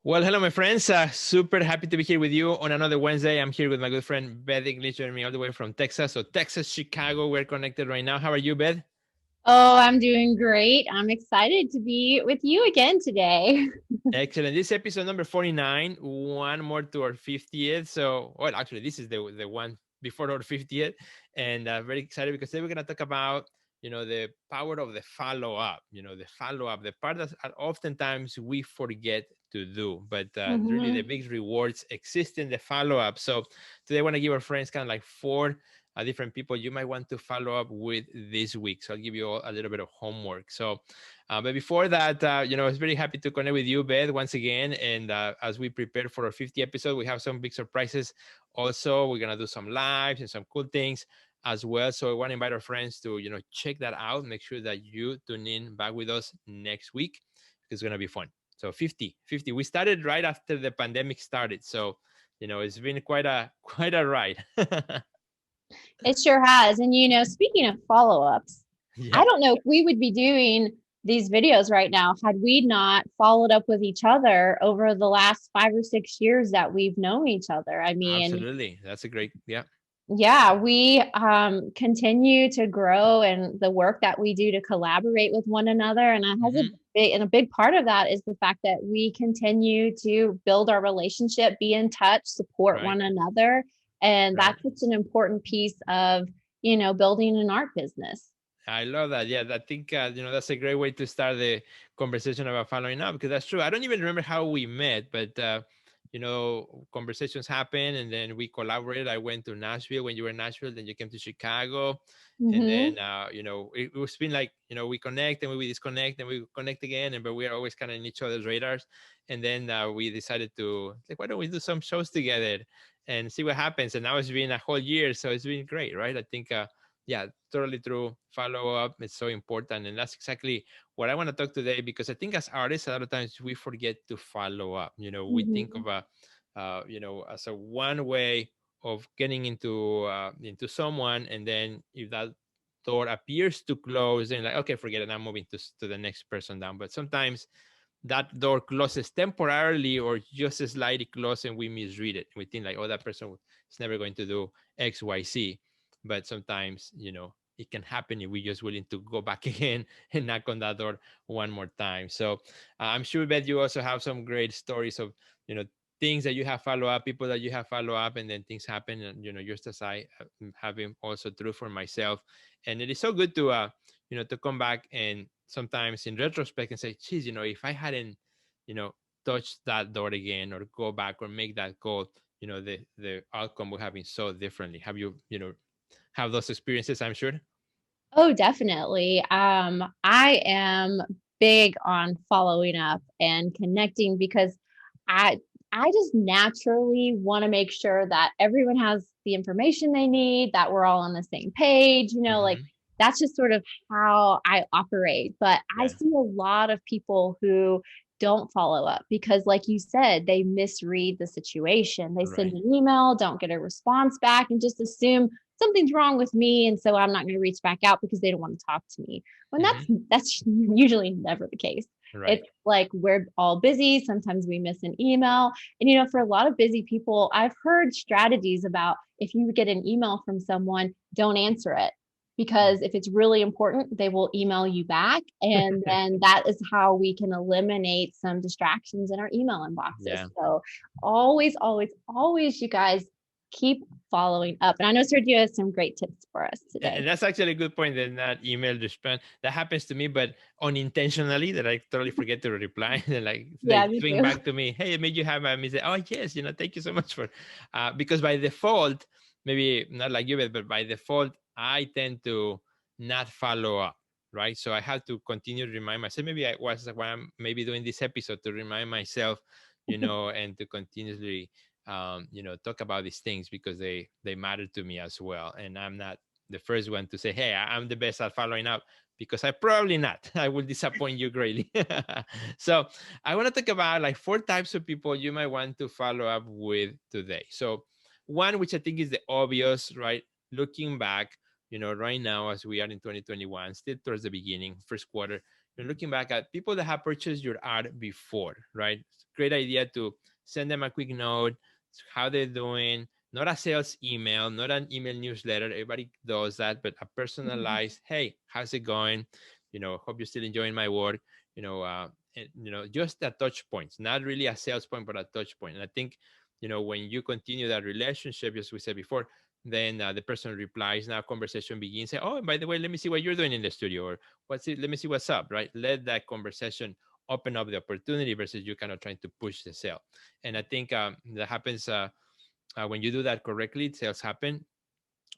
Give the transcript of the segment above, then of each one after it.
Well, hello, my friends. Super happy to be here with you on another Wednesday. I'm here with my good friend Beth English, joining me all the way from Texas. So, Texas, Chicago, we're connected right now. How are you, Beth? Oh, I'm doing great. I'm excited to be with you again today. Excellent. This is episode number 49, one more to our 50th. So, well, actually, this is the one before our 50th. And very excited because today we're going to talk about, the power of the follow up, the follow up, the part that oftentimes we forget to do. But really, the hmm big rewards exist in the follow up. So, today I want to give our friends kind of like four different people you might want to follow up with this week. So, I'll give you all a little bit of homework. So, but before that, I was very happy to connect with you, Beth, once again. And as we prepare for our 50 episode, we have some big surprises. Also, we're gonna do some lives and some cool things as well. So I want to invite our friends to check that out. Make sure that you tune in back with us next week. It's gonna be fun. So 50, 50. We started right after the pandemic started, so it's been quite a quite a ride. It sure has. And speaking of follow-ups, I Yeah, don't know if we would be doing these videos right now had we not followed up with each other over the last 5 or 6 years that we've known each other. I mean, absolutely. That's a great yeah. yeah, we continue to grow and the work that we do to collaborate with one another. And it has Hmm. a big part of that is the fact that we continue to build our relationship, be in touch, support Right, one another. And right. that's such an important piece of, building an art business. I love that. Yeah, I think that's a great way to start the conversation about following up because that's true. I don't even remember how we met, but conversations happen, and then we collaborated. I went to Nashville when you were in Nashville, then you came to Chicago, and hmm then it was been like we connect and we disconnect and we connect again, and but we are always kind of in each other's radars. And then we decided to like, why don't we do some shows together and see what happens? And now it's been a whole year, so it's been great, right? I think. Yeah, totally true. Follow up is so important, and that's exactly what I want to talk today. Because I think as artists, a lot of times we forget to follow up. We think hmm of as a one way of getting into someone, and then if that door appears to close, then like okay, forget it. I'm moving to the next person down. But sometimes that door closes temporarily or just slightly close and we misread it. We think like, oh, that person is never going to do X, Y, Z. But sometimes, it can happen if we just willing to go back again and knock on that door one more time. So I'm sure that you also have some great stories of, things that you have follow up, people that you have follow up, and then things happen. And, just as I have been also true for myself. And it is so good to come back and sometimes in retrospect and say, geez, if I hadn't, you know, touched that door again or go back or make that call, the outcome would have been so differently. Have you, have those experiences, I'm sure? Oh, definitely. I am big on following up and connecting because I I just naturally want to make sure that everyone has the information they need, that we're all on the same page, like Hmm. that's just sort of how I operate. But I Yeah. see a lot of people who don't follow up because like you said, they misread the situation. They send Right. an email, don't get a response back and just assume something's wrong with me and so I'm not going to reach back out because they don't want to talk to me. When Hmm. that's usually never the case. Right. It's like we're all busy, sometimes we miss an email. And for a lot of busy people, I've heard strategies about if you get an email from someone, don't answer it because if it's really important, they will email you back and then that is how we can eliminate some distractions in our email inboxes. Yeah. So always you guys keep following up. And I know Sergio has some great tips for us today. And that's actually a good point that that email response that happens to me, but unintentionally that I totally forget to reply. And like Yeah, they me swing too. back to me, hey, I made you have a mistake. Oh yes, thank you so much for because by default, maybe not like you, but by default, I tend to not follow up. Right. So I have to continue to remind myself. Maybe I was why I'm maybe doing this episode to remind myself, and to continuously talk about these things because they matter to me as well. And I'm not the first one to say, hey, I'm the best at following up because I probably not. I will disappoint you greatly. So I want to talk about like four types of people you might want to follow up with today. So one, which I think is the obvious, right? Looking back, right now as we are in 2021, still towards the beginning, first quarter, you're looking back at people that have purchased your ad before, right? It's a great idea to send them a quick note, how they're doing, not a sales email, not an email newsletter. Everybody does that, but a Mhm. personalized, hey, how's it going? Hope you're still enjoying my work. Just a touch points, not really a sales point, but a touch point. And I think, when you continue that relationship, as we said before, then the person replies, now conversation begins. Say, oh, and by the way, let me see what you're doing in the studio, or what's it? Let me see what's up, right? Let that conversation open up the opportunity versus you kind of trying to push the sale. And I think that happens when you do that correctly, sales happen.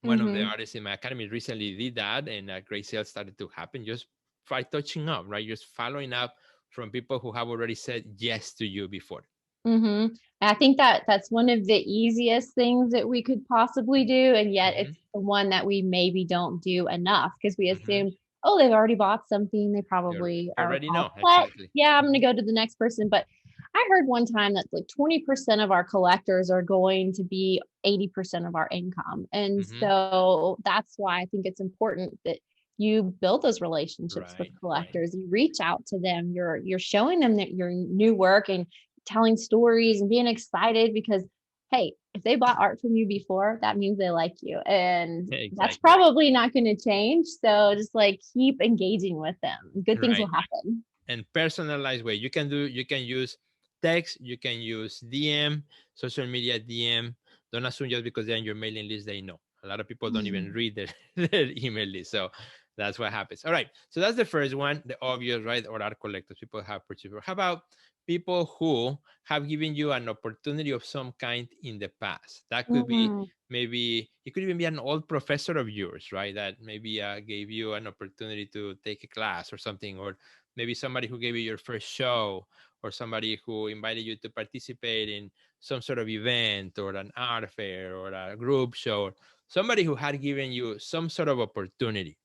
One of the Mhm. artists in my academy recently did that, and great sales started to happen just by touching up, right? Just following up from people who have already said yes to you before. Mhm. I think that that's one of the easiest things that we could possibly do, and yet Mm-hmm. it's the one that we maybe don't do enough because we Mm-hmm. assume, "Oh, they've already bought something. They probably They are already all know set. exactly. Yeah, I'm gonna Mm-hmm. go to the next person." But I heard one time that like 20% of our collectors are going to be 80% of our income. And Mm-hmm. so that's why I think it's important that you build those relationships with Right. Right. collectors. You reach out to them. You're showing them that your new work and telling stories and being excited because hey, if they bought art from you before, that means they like you. And that's Exactly. probably not going to change. So just like keep engaging with them. Good things will Right. happen. And personalized way. You can use text, you can use DM, social media DM. Don't assume just because they're on your mailing list, they know. A lot of people don't even Mhm. read their, their email list. So that's what happens. All right. So that's the first one, the obvious, right? Or art collectors, people have purchased. How about people who have given you an opportunity of some kind in the past? That could be Mhm. maybe, it could even be an old professor of yours, right? That maybe gave you an opportunity to take a class or something, or maybe somebody who gave you your first show, or somebody who invited you to participate in some sort of event or an art fair or a group show, somebody who had given you some sort of opportunity.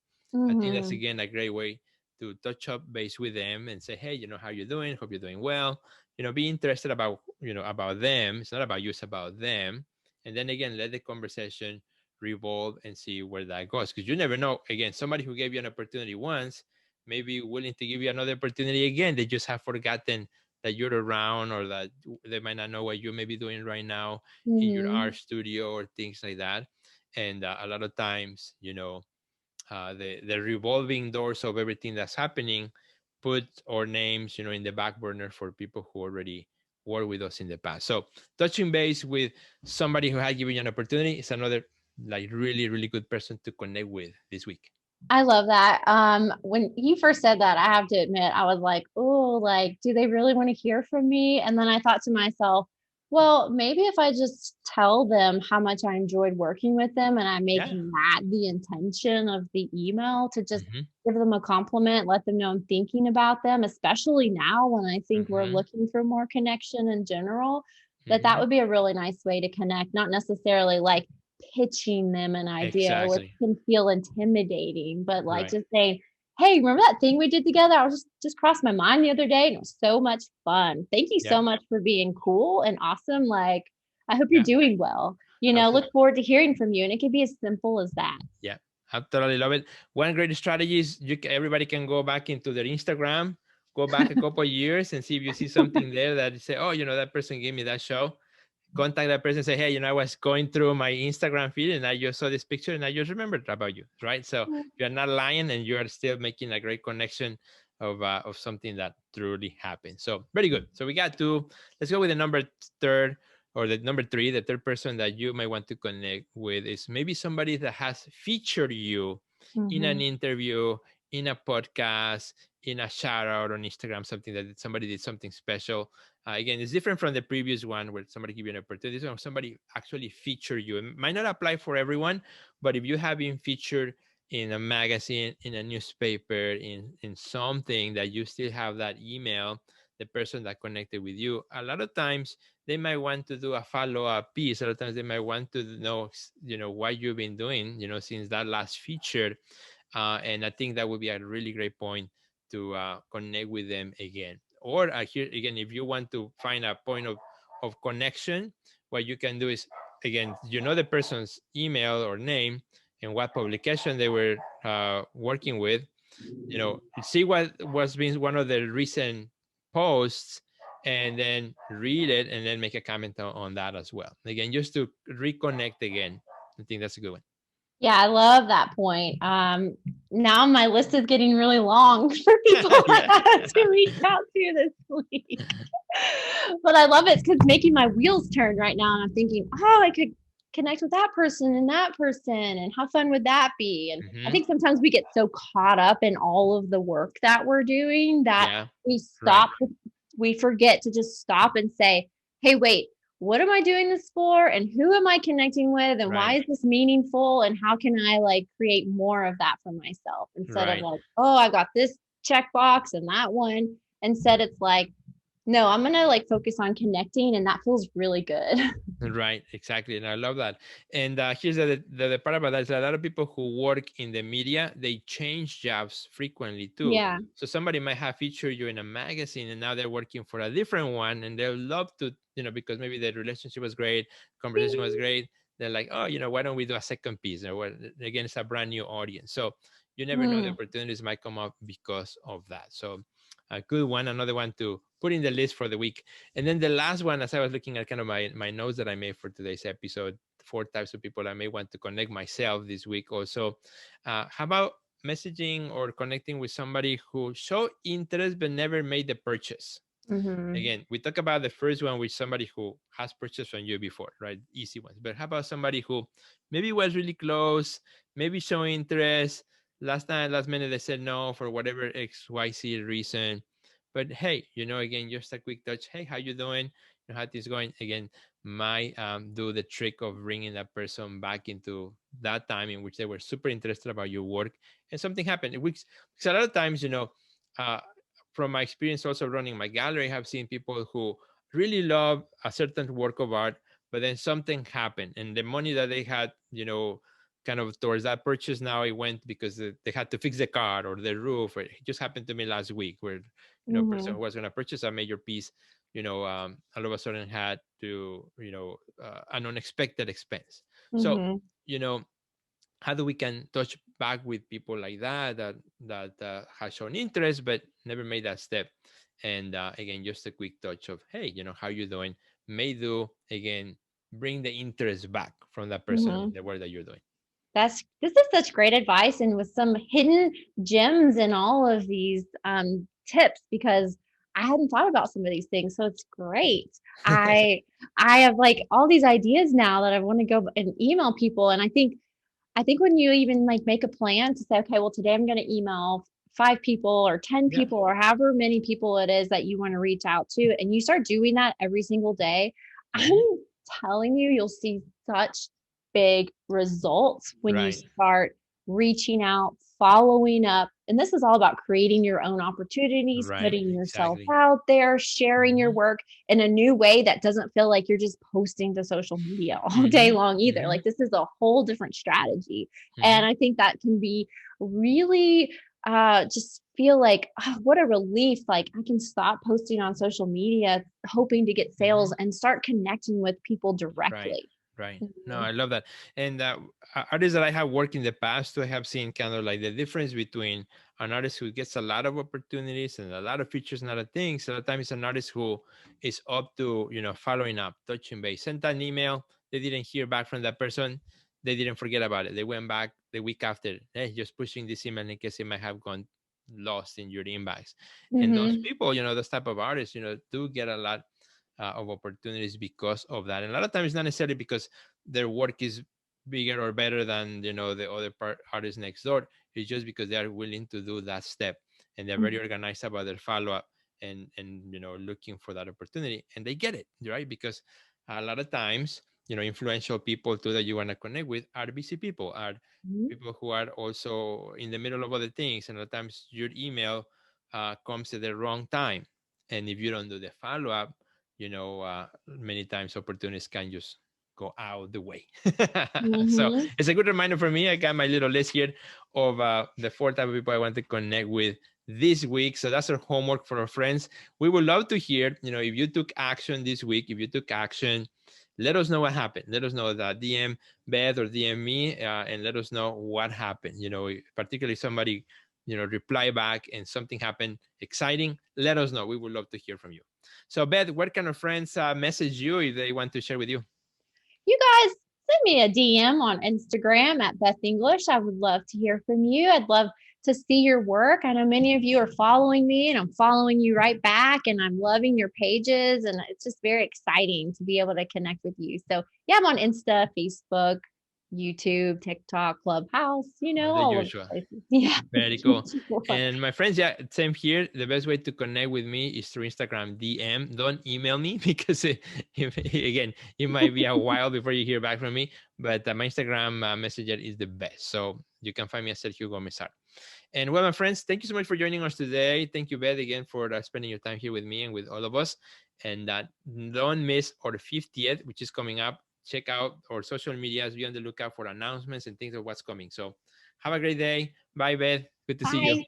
I think that's Mhm. again a great way to touch up base with them and say, hey, how you doing? Hope you're doing well. Be interested about about them. It's not about you, it's about them. And then again, let the conversation revolve and see where that goes, because you never know. Again, somebody who gave you an opportunity once may be willing to give you another opportunity again. They just have forgotten that you're around, or that they might not know what you may be doing right now in your art Mhm. studio or things like that. And a lot of times, the revolving doors of everything that's happening put our names, in the back burner for people who already worked with us in the past. So touching base with somebody who had given you an opportunity is another like really, really good person to connect with this week. I love that. When you first said that, I have to admit, I was like, oh, like, do they really want to hear from me? And then I thought to myself, well, maybe if I just tell them how much I enjoyed working with them and I'm Yeah. making that the intention of the email to just Mm-hmm. give them a compliment, let them know I'm thinking about them, especially now when I think we're Mm-hmm. looking for more connection in general, that Mm-hmm. would be a really nice way to connect, not necessarily like pitching them an idea, which Exactly. can feel intimidating, but like Right. just saying, "Hey, remember that thing we did together? I was just crossed my mind the other day and it was so much fun. Thank you Yeah. so much for being cool and awesome. Like, I hope you're Yeah. doing well. Look Absolutely. forward to hearing from you." And it could be as simple as that. Yeah. I totally love it. One great strategy is everybody can go back into their Instagram, go back a couple of years and see if you see something there that you say, oh, that person gave me that show. Contact that person, say, hey, I was going through my Instagram feed and I just saw this picture and I just remembered about you, right? So you're not lying and you are still making a great connection of something that truly happened. So very good. So we got two. Let's go with the number third, or the number three. The third person that you might want to connect with is maybe somebody that has featured you in an Mhm. interview, in a podcast, in a shout out on Instagram, something that somebody did something special. Again, it's different from the previous one where somebody give you an opportunity. This one, somebody actually feature you. It might not apply for everyone, but if you have been featured in a magazine, in a newspaper, in something that you still have that email, the person that connected with you, a lot of times they might want to do a follow-up piece. A lot of times they might want to know, what you've been doing, since that last feature. And I think that would be a really great point to connect with them again. Or here again, if you want to find a point of connection, what you can do is, again, the person's email or name and what publication they were working with. see what was being one of the recent posts, and then read it, and then make a comment on that as well. Again, just to reconnect again. I think that's a good one. Yeah, I love that point. Now my list is getting really long for people I Yeah. have to reach out to this week. But I love it because it's making my wheels turn right now. And I'm thinking, oh, I could connect with that person, and how fun would that be? And I Hmm. think sometimes we get so caught up in all of the work that we're doing that Yeah. we Right. stop, we forget to just stop and say, hey, wait, what am I doing this for? And who am I connecting with? And why Right. is this meaningful? And how can I like create more of that for myself instead of Right. like, oh, I got this checkbox and that one. Instead, it's like, no, I'm gonna like focus on connecting, and that feels really good. Right, exactly, and I love that. And here's the part about that is that a lot of people who work in the media, they change jobs frequently too. Yeah. So somebody might have featured you in a magazine, and now they're working for a different one, and they'll love to, because maybe the relationship was great, conversation was great. They're like, oh, why don't we do a second piece? Or what? Again, it's a brand new audience, so you never know, the Mm, opportunities might come up because of that. So a good one, another one to put in the list for the week. And then the last one, as I was looking at kind of my notes that I made for today's episode, 4 types of people I may want to connect myself this week also. How about messaging or connecting with somebody who showed interest but never made the purchase? mm-hmm. Again, we talk about the first one with somebody who has purchased from you before, right? Easy ones. But how about somebody who maybe was really close, maybe showing interest? Last minute they said no for whatever XYZ reason. But hey, again, just a quick touch. Hey, how you doing? How this going? Again, might do the trick of bringing that person back into that time in which they were super interested about your work, and something happened. Because a lot of times, uh, from my experience also running my gallery, I have seen people who really love a certain work of art, but then something happened, and the money that they had, kind of towards that purchase, now it went because they had to fix the car or the roof. Or it just happened to me last week where, a person Mm-hmm. who was going to purchase a major piece, all of a sudden had to, an unexpected expense. So, Mm-hmm. you know, how do we can touch back with people like that has shown interest but never made that step, and again, just a quick touch of, hey, how you doing, may do, again, bring the interest back from that person in Mm-hmm. the work that you're doing. This is such great advice, and with some hidden gems in all of these tips, because I hadn't thought about some of these things. So it's great. I I have like all these ideas now that I want to go and email people. And I think when you even like make a plan to say, okay, well, today I'm going to email 5 people or 10 Yeah. people or however many people it is that you want to reach out to, and you start doing that every single day, I'm Hmm. telling you, you'll see such big results when you Right. start reaching out, following up. And this is all about creating your own opportunities, Right, putting yourself exactly. out there, sharing your Hmm. work in a new way that doesn't feel like you're just posting to social media all day Hmm. long either. Hmm. Like, this is a whole different strategy. And Hmm. I think that can be really just feel like, oh, what a relief. Like, I can stop posting on social media hoping to get sales Hmm. and start connecting with people Right, directly. right. No, Mhm. I love that. And artists that I have worked in the past, I have seen kind of like the difference between an artist who gets a lot of opportunities and a lot of features and other things. A lot of times, an artist who is up to, following up, touching base, sent an email, they didn't hear back from that person, they didn't forget about it. They went back the week after, hey, just pushing this email in case it might have gone lost in your inbox. And those Mhm. people, those type of artists, do get a lot of opportunities because of that. And a lot of times, not necessarily because their work is bigger or better than the other artists next door. It's just because they are willing to do that step, and they're very Mhm. organized about their follow up, and looking for that opportunity, and they get it right, because a lot of times, influential people too that you want to connect with are busy people, are Mhm. people who are also in the middle of other things, and a lot of times your email comes at the wrong time, and if you don't do the follow up, many times opportunities can just go out the way. So Mhm. it's a good reminder for me. I got my little list here of the 4 type of people I want to connect with this week. So that's our homework for our friends. We would love to hear, if you took action this week, if you took action, let us know what happened. Let us know that DM Beth or DM me, and let us know what happened. Particularly somebody reply back and something happened exciting, let us know. We would love to hear from you. So Beth, where can our friends message you if they want to share with you? You guys send me a DM on Instagram at Beth English. I would love to hear from you. I'd love to see your work. I know many of you are following me and I'm following you right back and I'm loving your pages and it's just very exciting to be able to connect with you. So, yeah, I'm on Insta, Facebook, YouTube, TikTok, Clubhouse, Oh, the all of the usual. places. Yeah. Very cool. And my friends, yeah, same here. The best way to connect with me is through Instagram DM. Don't email me because, again, it might be a while before you hear back from me. But my Instagram messenger is the best. So you can find me at Sergio Gomez. And well, my friends, thank you so much for joining us today. Thank you, Beth, again, for spending your time here with me and with all of us. And don't miss our 50th, which is coming up. Check out our social medias. Be on the lookout for announcements and things of what's coming. So have a great day. Bye, Beth. Good to see you. Bye.